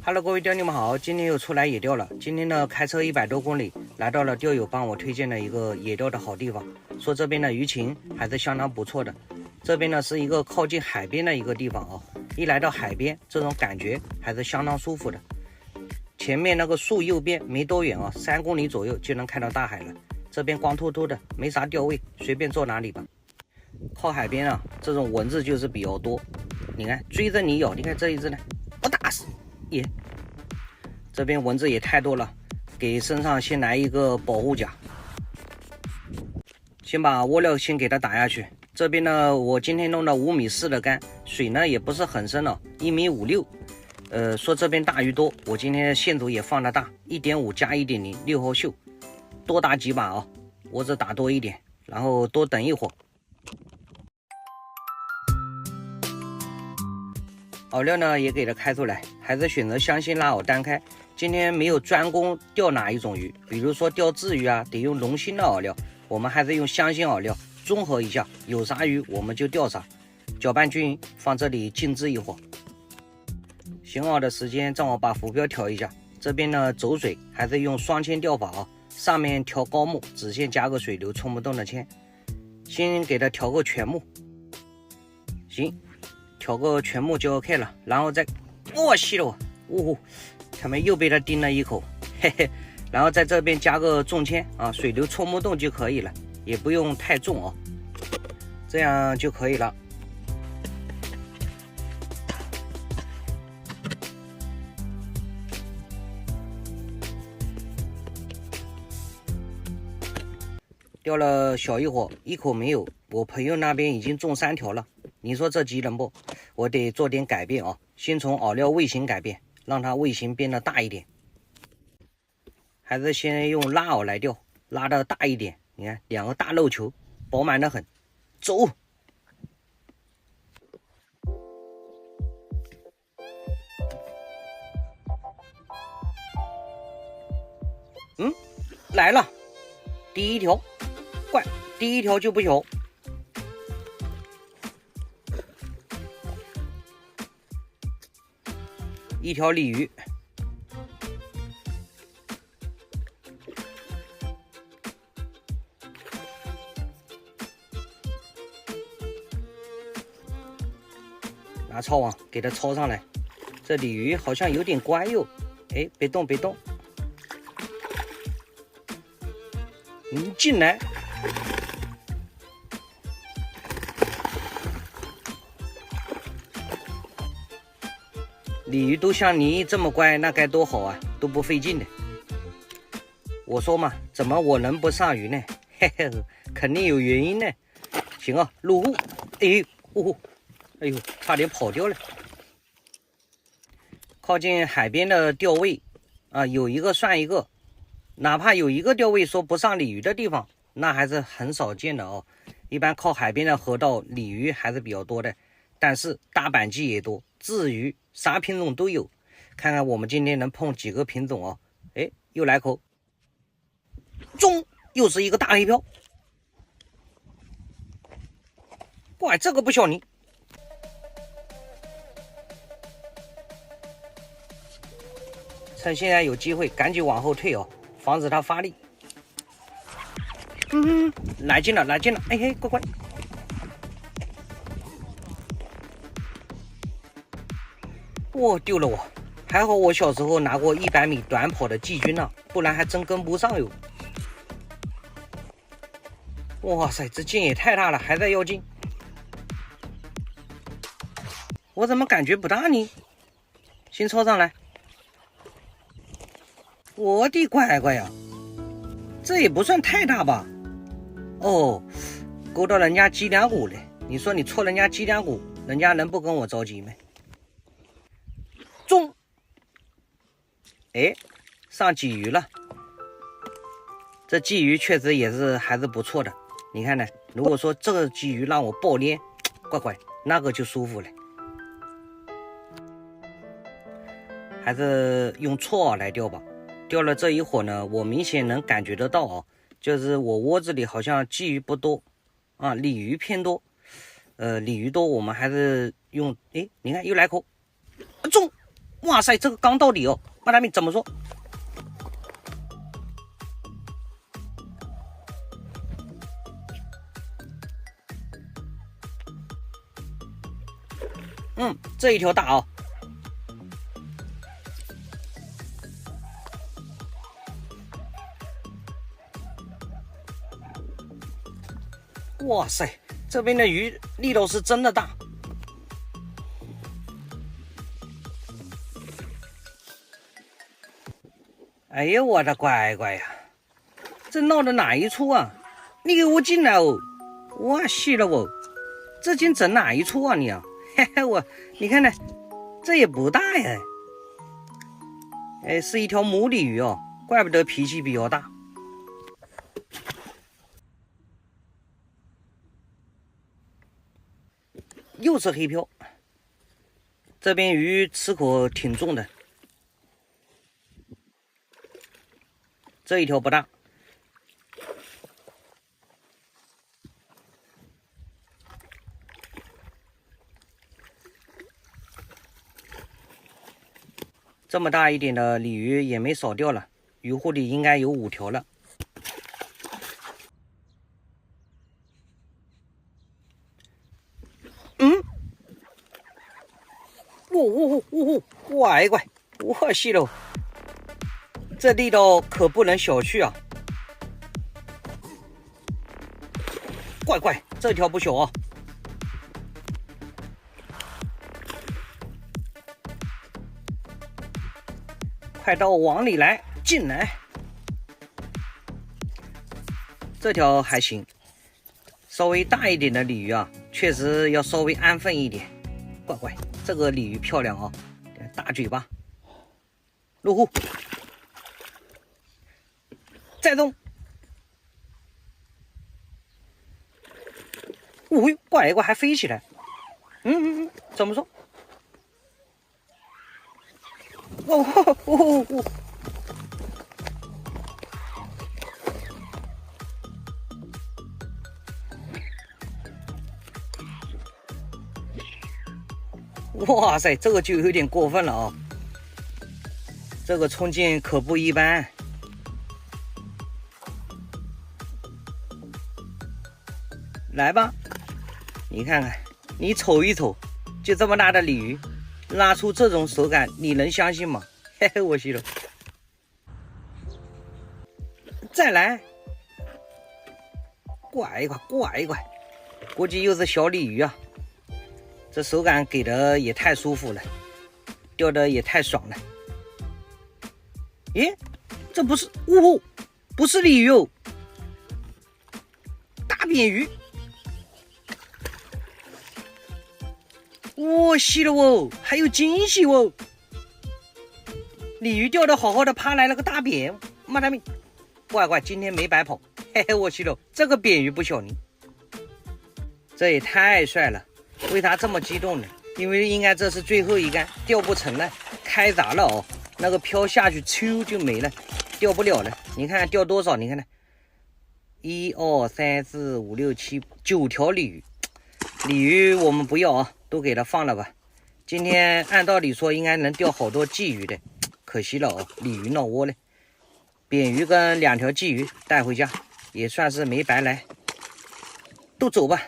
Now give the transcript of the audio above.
Hello， 各位钓友们好，今天又出来野钓了。今天呢，开车100多公里，来到了钓友帮我推荐的一个野钓的好地方，说这边的鱼情还是相当不错的。这边呢是一个靠近海边的一个地方啊，一来到海边，这种感觉还是相当舒服的。前面那个树右边没多远啊，3公里左右就能看到大海了。这边光秃秃的，没啥钓位，随便坐哪里吧。靠海边啊，这种蚊子就是比较多。你看追着你咬，你看这一只呢，我打死耶！这边蚊子也太多了，给身上先来一个保护甲。先把窝料先给它打下去。这边呢，我今天弄了5.4米的竿，水呢也不是很深了，1.56米。说这边大鱼多，我今天的线组也放得大，1.5加1.0 6号锈，多打几把啊，我只打多一点，然后多等一会儿。饵料呢也给它开出来，还是选择香辛辣饵单开。今天没有专攻钓哪一种鱼，比如说钓鲻鱼啊，得用龙心的饵料，我们还是用香辛饵料综合一下，有啥鱼我们就钓啥。搅拌均匀，放这里静置一会儿。选饵的时间让我把浮标调一下，这边呢走水还是用双铅钓法啊，上面调高目，直线加个水流冲不动的铅，先给它调个全目，行。调个全目就 OK 了，然后再吸了我，他们又被他叮了一口，嘿嘿，然后在这边加个重铅啊，水流冲不动就可以了，也不用太重哦，这样就可以了。钓了小一会儿，一口没有，我朋友那边已经中3条了。你说这急人不？我得做点改变啊！先从饵料味型改变，让它味型变得大一点。还是先用拉饵来钓，拉的大一点。你看2个大肉球，饱满的很。走！来了，第1条，怪，第1条就不小。1条鲤鱼，拿抄网给它抄上来。这鲤鱼好像有点乖哟，哎，别动别动，你进来。鲤鱼都像你这么乖，那该多好啊，都不费劲的。我说嘛，怎么我能不上鱼呢？嘿嘿，肯定有原因呢。行啊，入户。哎呦，差点跑掉了。靠近海边的钓位啊，有一个算一个。哪怕有一个钓位说不上鲤鱼的地方，那还是很少见的哦。一般靠海边的河道，鲤鱼还是比较多的，但是大板鲫也多，鲻鱼啥品种都有。看看我们今天能碰几个品种哦。哎，又来口，中，又是一个大黑漂。哇，这个不小你。趁现在有机会，赶紧往后退哦，防止它发力。来劲了，来劲了！哎嘿，乖乖。哇，丢了我！还好我小时候拿过100米短跑的季军呢，不然还真跟不上哟。哇塞，这劲也太大了，还在要劲。我怎么感觉不大呢？先抄上来。我的乖乖呀，这也不算太大吧？哦，勾到人家脊梁骨了。你说你戳人家脊梁骨，人家能不跟我着急吗？中！哎，上鲫鱼了。这鲫鱼确实也是还是不错的。你看呢，如果说这个鲫鱼让我爆连，乖乖，那个就舒服了。还是用错饵来钓吧。钓了这一会儿呢，我明显能感觉得到啊，就是我窝子里好像鲫鱼不多啊，鲤鱼偏多。鲤鱼多，我们还是用，哎，你看又来口，中，哇塞，这个刚到底哦，马大明怎么说？这一条大哦。哇塞，这边的鱼力度是真的大。哎呦，我的乖乖呀，这闹的哪一出啊？你给我进来哦！我死了哦！这劲整哪一出啊你啊？嘿嘿，你看呢，这也不大呀。哎，是一条母鲤鱼哦，怪不得脾气比较大。又是黑漂，这边鱼吃口挺重的。这一条不大。这么大一点的鲤鱼也没少钓了，鱼库里应该有5条了。乖乖，我死了！这力道可不能小觑啊！乖乖，这条不小啊！快到网里来，进来！这条还行，稍微大一点的鲤鱼啊，确实要稍微安分一点。乖乖，这个鲤鱼漂亮啊，大嘴巴，落户，再动。乖乖还飞起来。怎么说？哇塞，这个就有点过分了啊！这个冲劲可不一般。来吧，你看看，你瞅一瞅，就这么大的鲤鱼，拉出这种手感，你能相信吗？嘿嘿，我死了！再来，乖乖，估计又是小鲤鱼啊！这手感给的也太舒服了，钓的也太爽了。咦，这不是不是鲤鱼哦，大扁鱼！我死了哦，还有惊喜哦！鲤鱼钓的好好的，趴来了个大扁，妈的命！乖，今天没白跑，嘿嘿，我死了！这个扁鱼不小呢，这也太帅了！为啥这么激动呢？因为应该这是最后一竿，钓不成了，开闸了哦。那个漂下去，啾就没了，钓不了了。你看钓多少？你看看，1、2、3、4、5、6、7、9条鲤鱼。鲤鱼我们不要啊，都给它放了吧。今天按道理说应该能钓好多鲫鱼的，可惜了哦，鲤鱼闹窝了。扁鱼跟2条鲫鱼带回家，也算是没白来。都走吧。